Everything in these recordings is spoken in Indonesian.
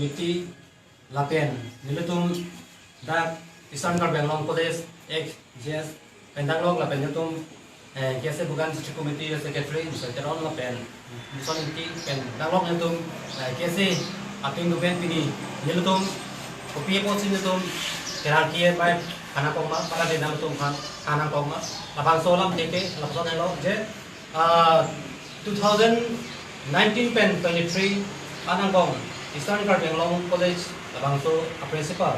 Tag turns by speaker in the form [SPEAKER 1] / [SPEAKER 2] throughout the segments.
[SPEAKER 1] committee lapen nilutum dak Eastern Bengalong College XGS pendanglok lapen nilutum kese bukan district committee secretary seteron lapen son inti pendanglok nilutum kese aking duben pini nilutum kopi po nilutum hierarchy by kanakoma para de nilutum kan kanakoma lapang solam teke lapson hello je 2019 pen 23 anangong Eastern Bengalong College lapang so principal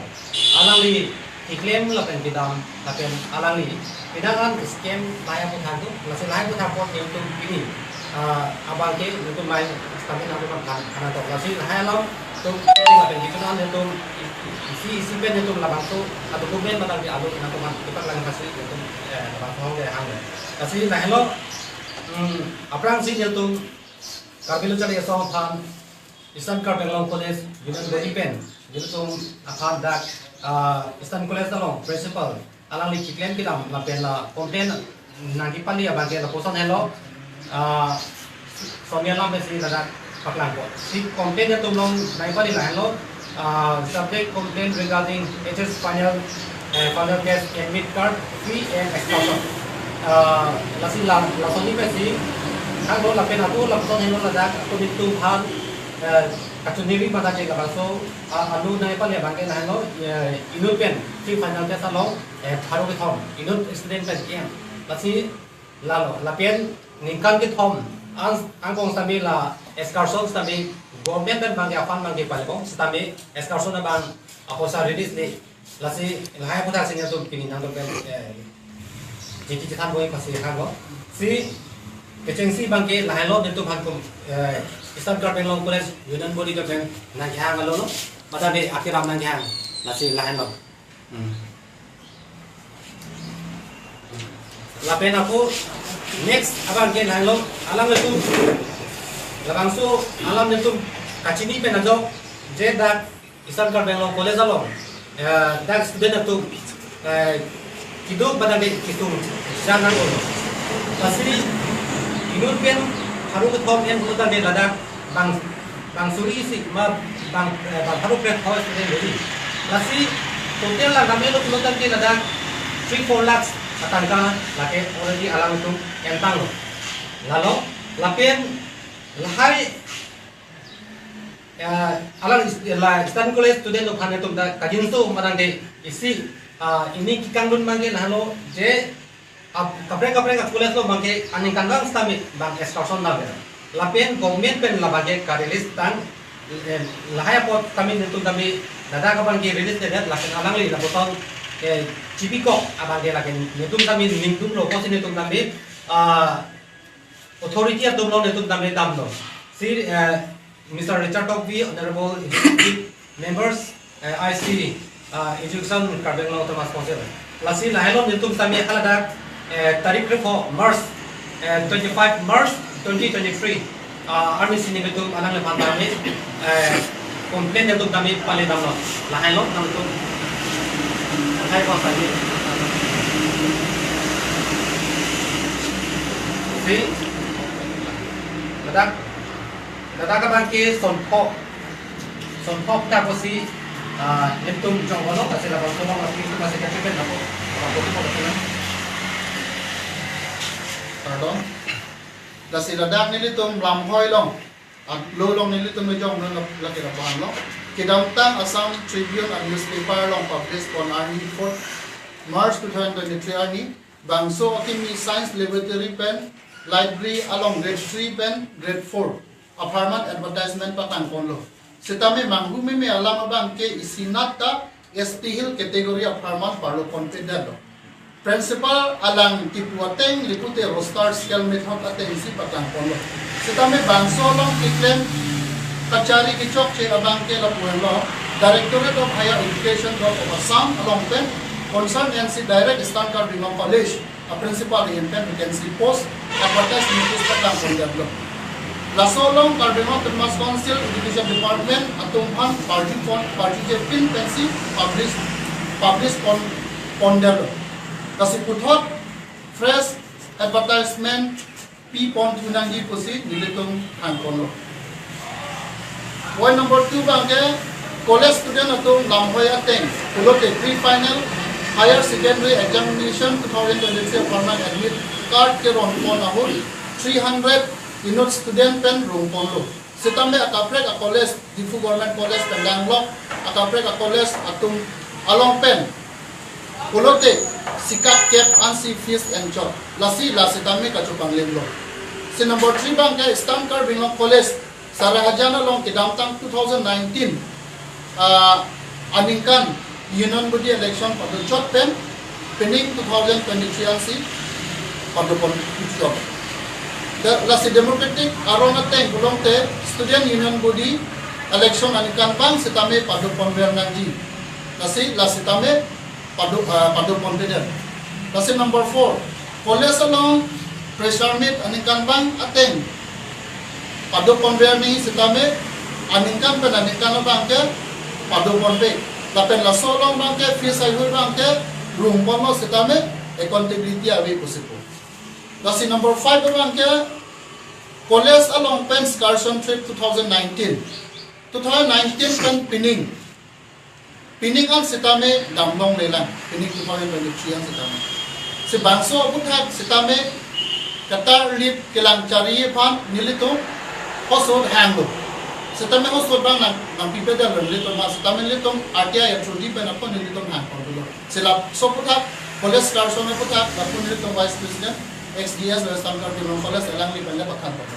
[SPEAKER 1] alangli iklim lapen bidam lapen alangli bidangan scam laya puthan tu lasi laya puthan pot YouTube ini abang ke YouTube main stamina tu kan kana to lasi laya lau tu lapen dikunan YouTube isi pen YouTube lapang so atau kuben batang di alu kana to kan kita lang kasih YouTube lapang hong de hang lasi laya lo aprang si YouTube kabilu cari so phan Eastern Bengalong College Union Body Pen YouTube akan dak Eastern College talong principal alang li kiklem kitam la pen la complain nagi pali abang ke la poson hello sonia lam besi la paklang ko si complain ya tumlong nai pali la hello subject complaint regarding HS final case admit card fee and exclusion la si la soni besi ang lo la pen aku la poson hello la dak to ditum han kacuniri pada jaga baso alu nai pale bangke nai lo inut pen si final test lo haru ke thom inut student pen kiam lasi lalo lapen ningkan ke thom angkong sami la excursion sami government pen bangke afan bangke pale bong sami excursion na bang aposa release ni lasi lahai putar singnya tu kini nang pen jadi kita boleh kasih hago si kecengsi bangke lahai lo bentuk hankum Eastern Bengalong College Union Body Bank nangyang alo no mata de akiram nangyang lasi lahan lo lapen aku next abang ke lahan lo alam itu labang so alam itu kacini penado je dak Eastern Bengalong College alo dak student itu kiduk pada de kitung jangan lo lasi inut pen haru ke thom en buta de ladak bang suri si ma bang haru ke thoi de lori lasi total la kami lo kulotan ke ladak 3-4 lakhs atangka lake already alang itu entang lo lalo lapen lahai alang la Eastern College student lo phane tum da kajin so marang de isi ini kikang dun mangi lalo je kapre ka college lo bangke aning kandang stami bang excursion na bera lapen government pen la bage ka release tan lahaya pot kami nentu kami dada ka bangke release de lapen alang li la potong cipiko abangke laken nentu kami ningtum lo ko sine tum kami authority atum lo nentu kami dam lo si Mr. Richard Tokvi honorable members IC education Bengalong Thomas Council lasi lahelo nentu kami halada tarikh ko March 25 March 2023 army sini betul alang lepan kami komplain untuk kami pale dam lahan lo nam tu hai ko saji si dadak ka bangke sonpok ta ko si entum jongolo kasi la ko mo kasi masih kecil na ko
[SPEAKER 2] pardon kasi ladak nilitum lamhoy long at lolong nilitum jong no laki ra bang long kidamtang Assam Tribune and newspaper long published on Army 4 March 2023 ani bangso kimi science laboratory pen library along grade 3 pen grade 4 apartment advertisement patang konlo sitame manghumi me alam bang ke isinata ST Hill category apartment parlo confident principal alang tipuateng lipute roster scale method ateng si patang kono sitame bangso long kiklem kachari kichok che abang ke la puelo Directorate of Higher Education of Assam along pen concern NC direct Eastern Bengalong College a principal in pen vacancy post advertise notice patang kono lasolong Bengalong Thomas Council Education Department atumhan party je pin pensi publish ponder kasi puthot fresh advertisement p.pon tunangi posi nilitong hangkono. Point number 2 bangke college student atum lamhoi ateng pulote pre-final higher secondary examination 2023 format admit card ke ron pon ahul 300 inut student pen room pon lo sitame akaprek a college Difu government college Pendanglok akaprek a college atum along pen pulote sikap cap ansi fees and job lasi lasitame kachupang lemlo si number 3 bang ke stamp card binglok college Sarahajana long kedamtang 2019 aningkan Union Body election pada chot pen pening 2023 ansi pada pon job lasi democratic arona teng belum te student Union Body election aningkan bang sitame pada pon bernanji lasi tame pada pon beden lasi number 4 college along pressure meet aningkan bang ateng pada pon berni sitame aningkan pen aningkan bang ke pada pon be lapen la solong bang ke fees ai hui bang ke room pon mo sitame accountability awe posipo lasi number 5 bang ke college along pen excursion trip 2019 pen pining an sitame damlong lelang pining 2023 an sitame si bangso buthak sitame kata lip kelang cari pan nilito hosod hanglo sitame hosod bang nang pipeda nilito ma sitame nilito atia ya trudi pen apa nilito hang polo sila so buthak college excursion buthak apun nilito vice president XDS Western Cardinal College elang li pen pakan polo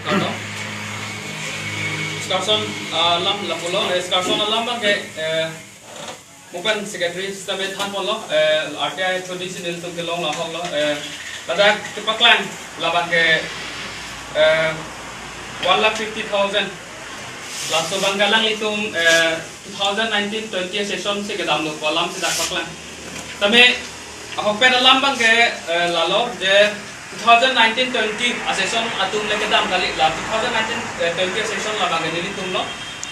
[SPEAKER 3] Ano? Excursion lam lapulo excursion lam bang ke Mupen secretary system than polo RTI traditional to kelong la hong lo ladak kepaklan laban ke 1,50,000 laso banggalang itum 2019-20 session se kedam lo kolam se dak paklan tame hopen lam bang ke lalo je 2019-20 session atum le kedam kali la 2019-20 session la bang ke tum lo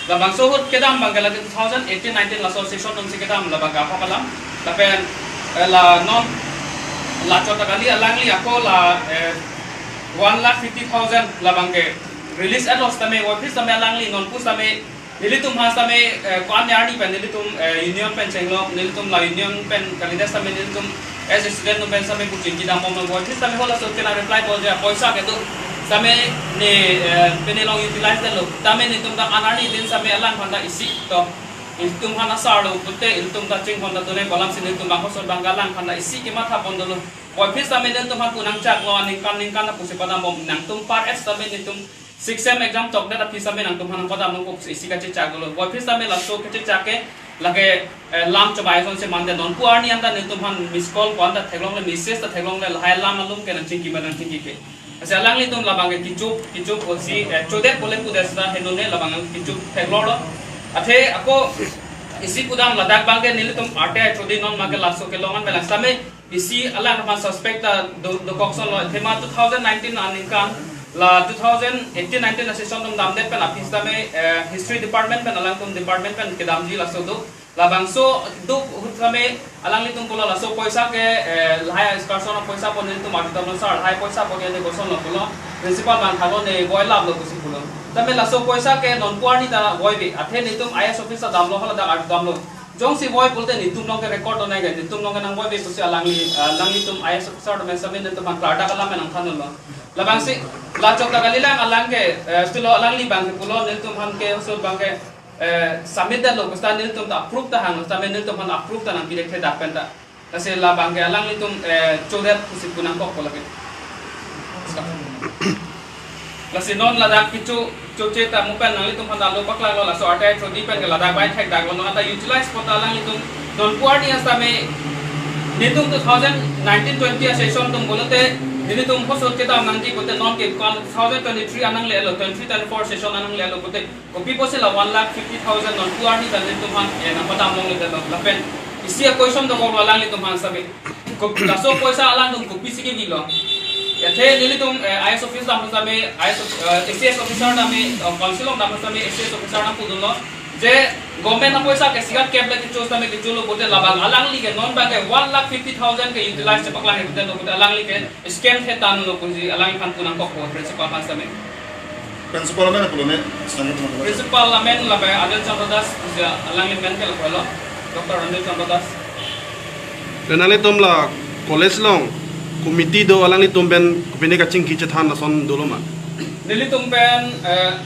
[SPEAKER 3] la bang sohut kedam bang ke la 2018-19 la so session nung se kedam la bang ka pakalam tapen la non la chota kali alang li ako la 1,50,000 la bang ke release at loss tame office tame alang li non pus tame nilitum has tame kwan yarni pen nilitum union pen chenglo nilitum la union pen kalidas tame nilitum as a student no pen tame kucing kidam mom office tame hola so kena reply bol ja paisa ke tu tame ni penelong utilize de lo tame nilitum da anani din tame alang phanda isi to iltum hana sarlo putte iltum ta ching phanda tone kolam sin iltum bang hosor bangalang phanda isi ke matha pondolo office tame nilitum han punang chak lo ningkan na pusi pada mom nang tum par s tame nilitum 6M exam tok da phisa me nang tum han pada mong ko isi ka chak lo office tame la so ke chak ke lage lam chabai son se mande non puar ni anda nilitum han miss call ko anda thaglong le message ta thaglong le hai lam alum ke nang chingki manang chingki ke asa lang li tum labang ke kichup osi chodet bole ku desda henone labang kichup thaglong lo athe ako isi kudam ladak bangke nilitum arte chodi non make laso ke longan melang same isi alang ma suspect do kokson lo thema 2019 aninkan la 2018-19 session tum dam det pen office tame history department pen alang tum department pen ke dam ji laso do labang so do tame alang li tum pola laso paisa ke hai excursion paisa pon tum tum sar hai paisa pon ne goson lo polo principal ban thalo ne boy lab lo kusi polo tame laso paisa ke non puani ta boy be athe ni tum IS officer dam lo hala da art dam lo jong si boy bolte ni tum long ke record onai ga ni tum long nang boy be kusi alang li tum IS officer me samin ne tum klada kala me nang than lo labang si la chok ta kalilang alang ke stilo alang li bang ke pulo ne tum han ke so bang ke submit da lo kusta ne tum ta approve ta hang ta me ne tum han approve ta nang direct da pen ta kase la bang ke alang li tum chodet kusi punang ko lagi lasi non ladak kichu choche ta mupen nang litum handa lo pakla lo la so atai chodi pen ke ladak bai thek dak lo ata utilize pota lang litum don puarni asta me nitum 2019-20 session tum bolote nitum hosot ke ta nang ti kote non ke 2023 anang le lo 23-24 session anang le lo kote kopi pose la 1,50,000 non puarni ta litum han na pata mong le ta la pen isia question do ko lang litum han sabe ko la so poisa alang tum kopi sigi ni lo yathe nilitum IS office dam same IS officer name council of dam same SS officer na pudulo je government na poisa ke sigat cap le chu same ke chulo bote labang alang li ke non ba ke 1,50,000 ke utilize se pakla he bote alang li ke scam the tan lo kunji alang khan punang ko principal pan same
[SPEAKER 4] Principal mana kalau ni sangat mana?
[SPEAKER 3] Principal Amen labe Anil Chandra Das alang li men ke lo Dr. Anil Chandra Das.
[SPEAKER 5] Kenali tom la college long committee do alang li tom ben kupini kacing kicet han nason dulu ma.
[SPEAKER 3] Nili tum pen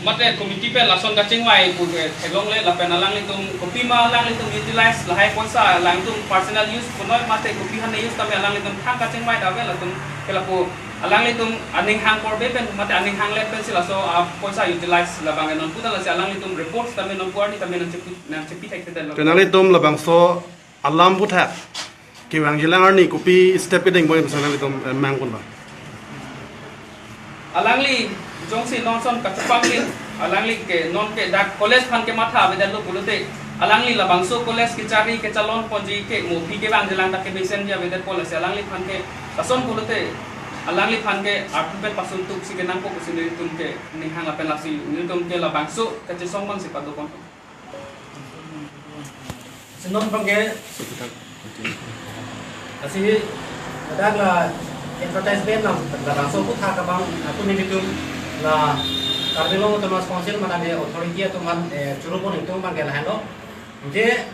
[SPEAKER 3] mate committee pen lason kacing mai pu ke thelong le la pen alang li tum kopi ma alang li tum utilize la hai poisa alang tum personal use punoi mate kopi han use tame alang li tum thang kacing mai dawe la tum kela pu alang li tum aning hang korbe pen mate aning hang le pen sila so poisa utilize la bangen non puta la si alang li tum reports tame non kuarni tame non cepi thai kedel.
[SPEAKER 5] Kenali tom la bangso alam puta. Kiwang jilang arni kopi step kedeng boy misalnya li tom mangkun ba.
[SPEAKER 3] Alang li jongsi nonson kacupang li alang li ke non ke dak college phan ke matha bedan lo pulute alang li la bangso college ke cari ke calon ponji ke mopi ke bang jelang tak ke besen dia bedan college alang li phan ke kason pulute alang li phan ke artipet pasun tuk si ke nang ko kusini tum ke ning hang apen lasi ni tum ke la bangso ke cisong bang si padu kon
[SPEAKER 1] Sinon pangge asi dak la advertisement la bangso ku tha ka bang aku ni bitum la Karbilo Thomas Council mana de authority tu man curupon itu man ke lahano je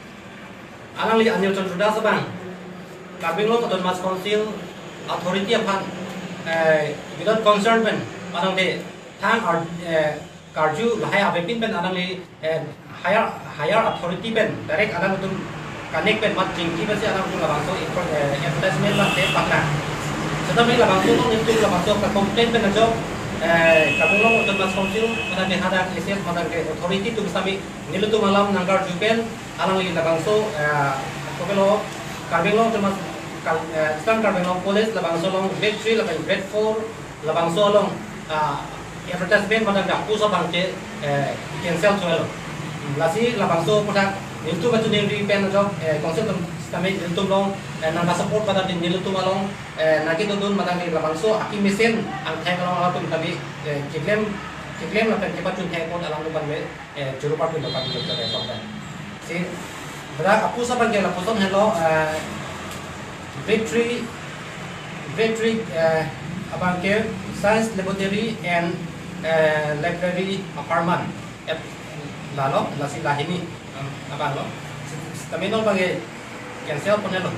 [SPEAKER 1] alang li Anil Chandra Das bang Karbilo Thomas Council authority apan without concern ben anang de thang karju lahai abepin ben anang li higher authority ben direct anang tu connect ben mat jingki ben si anang tu la bangso advertisement la te pakna setelah la bangso tu itu la bangso ka complaint ben ajo Karbilo Thomas Council mana de hada SS mana ke authority tu sami nilu tu malam nangkar jupen alang li la bangso Karbilo Thomas Islam Karbilo Police la bangso long grade 3 la grade 4 la bangso long advertisement mana ka puso bangke cancel soelo lasi la bangso pada nilu batu ni pen ajo council kami nilu long nang support pada nilu tu malong nagi tudun mana ni la bangso aki mesin ang thai kalong atum kami kiklem la pen kepat chun thai pon alang lupan me juru part lo kami dokter ya sopan si berak aku saban ke la poson hello grade 3 abang ke science laboratory and library apartment lalo lasi lahini abang lo kami no bagi cancel pon hello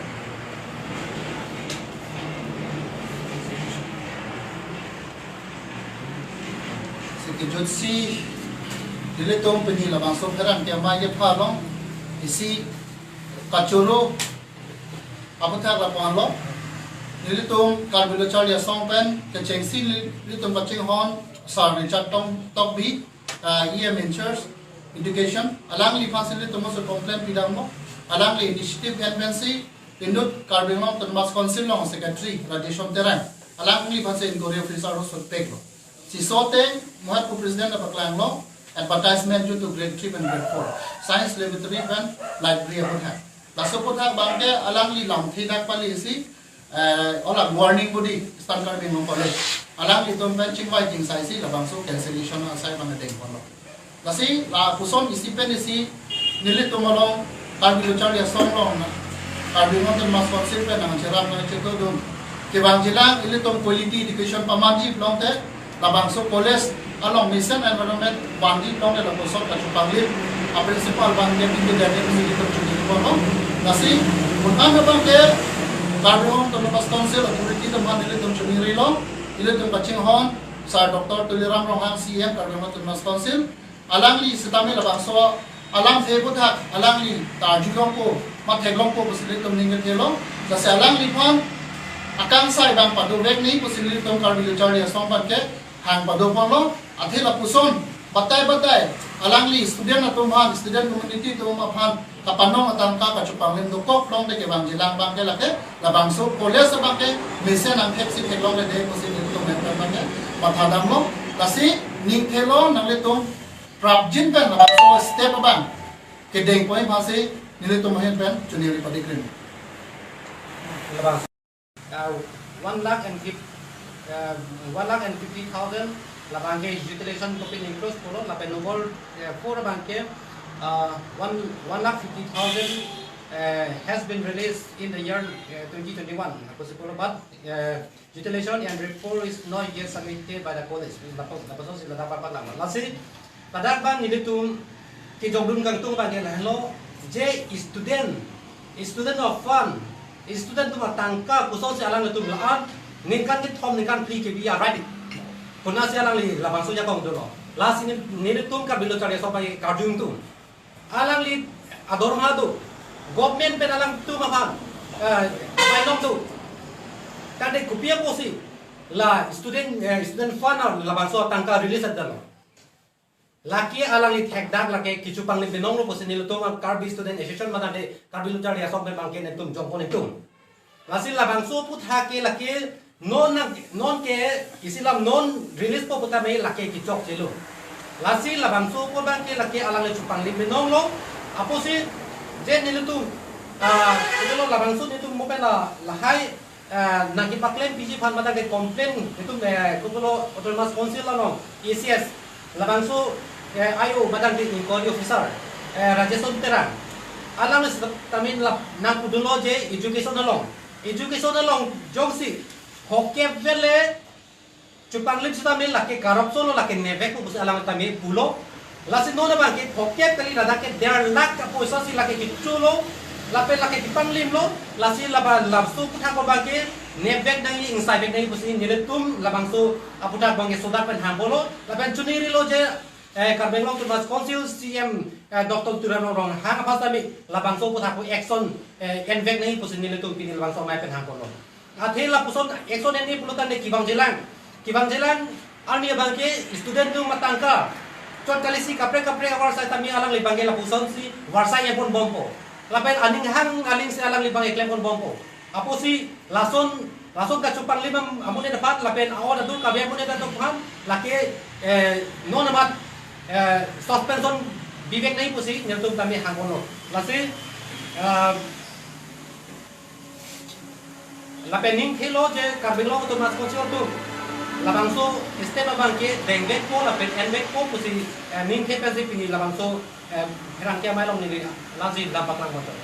[SPEAKER 2] Kejut si dili tong penyi la bangso perang dia mai ye phalong isi kachoro apatha la panlo dili tong Karbilo Charlia Songpen ke chengsi dili tong kaching hon sar ni chat tong top bi EM in church education alang li facility tong so complaint pidang mo alang li initiative advocacy indut Karbilo Thomas Council long secretary radiation terang alang li facility gorio officer so peklo si soteng muat pu presiden dapat lang long advertisement ju to grade 3 and grade 4 science laboratory and library apun ha laso putha bangke alang li lam thi dak pali si ola warning body stand Karbilo college alang li tom pen chingwai jing sai si la bangso cancellation asai bang deng kon lo lasi la puson isi pen isi nilit tomolong Karbilo Charlia song long Karbilo Thomas Council pen nang cheram na cheto dum ke bang jilang ilit tom quality education pamanji long te la bangso college along mission environment bandi long la posok ka chupangli a principal bang de pintu dade ni to chuni ko no nasi unan bang ke Karbilo Thomas Council authority to man ile to chuni ri lo ile to kaching hon sa Dr. Tuliram Rohang CM Karbilo Thomas Council alang li sitame la bangso alang se buthak alang li ta julong ko ma theglong ko posile to ninge thelo jase alang li phan akang sai bang padu vek ni posile to Karbilo Charlia Songpan ke hang padu pon lo athila puson batai alang li student na tumhan student community to ma phan kapanong atang ka chupang lim do kop long de ke bang jilang bang ke lake la bang so college bang ke mission ang hek si theglong le de posile to men bang ke pathadam lo lasi ning thelo nang le to prap jin pen la so step bang ke deng point phase nile to mahen pen chuniri padikrin
[SPEAKER 1] labang 1,50,000 labang ke utilization kopin increase puro lapen nomor 4 bang ke 1,50,000 has been released in the year 2021. But utilization and report is not yet submitted by the college. Lasi, pada bang nilitum kijong kang tung bang lo, J student of fun, student tu matangka kusong si alang itu belaan, ningkan kit hom ningkan pli ke biar right. Kuna si alang li labang suja kong dulu. Lasi nilitum ka bilo cari sopai kardung tu, alang li ador ngadu. Government pen alang tu makan, mainom tu. Tadi kupia posi, la student fund or labang so tangka release adalo. Laki alang li hekdak laki kicupang li binong lo posi nilutung karbi student association mana de karbi lutar ya sombe bangke netum jongkon netum. Lasi labang so put hake laki non ke isilam non release po puta me laki kicok celo. Lasi labang so po bangke laki alang li cupang li binong lo, apo si Jen nilutum, itu lo labang so nilutum mo pela lahai nakipaklaim PG fan mata ke komplain itu kupulo autonomous council ano ECS labang so ayo madang di inquiry officer Rajeson Terang alam tamin nang kudulo je education along jongsi hokep vele cupang lim sudah mil laki corruption lo laki nevek ko busi alam tamin pulo lasi no na bangke hokep kali rada ke der lak apo isa si laki kichulo lape laki kipanglim lo lasi laba labsu kutha ko bangke nevek nangi inside nangi busi niletum labangsu aputa bangke soda pen hambolo lapen chuniri lo je Karbenglo Tumas Council CM Dr. Turano Rong hang pasami labangso kutha ko action envek nangi busi niletum pinil labangso mai pen hambolo athela puson action ni pulutan de kibang jelang arni bangke student tu matangka Tuan kali si kapre awal saya tami alang libang la puson si warsa yang pun bompo. Lapen aning aling si alang libang eklem pun bompo. Apo si lason ka cupang limam amune dapat lapen awal dadu kabe amune dadu paham laki no namat suspension bibek nai pusi nyentum kami hangono. Lasi lapen ning khelo je karbenglo tu mas konsil tu labangso istema bangke dengbek po lapen enbek po pusi ning kepensi pini labangso herangkia mailong ni lazi dampak lang motor.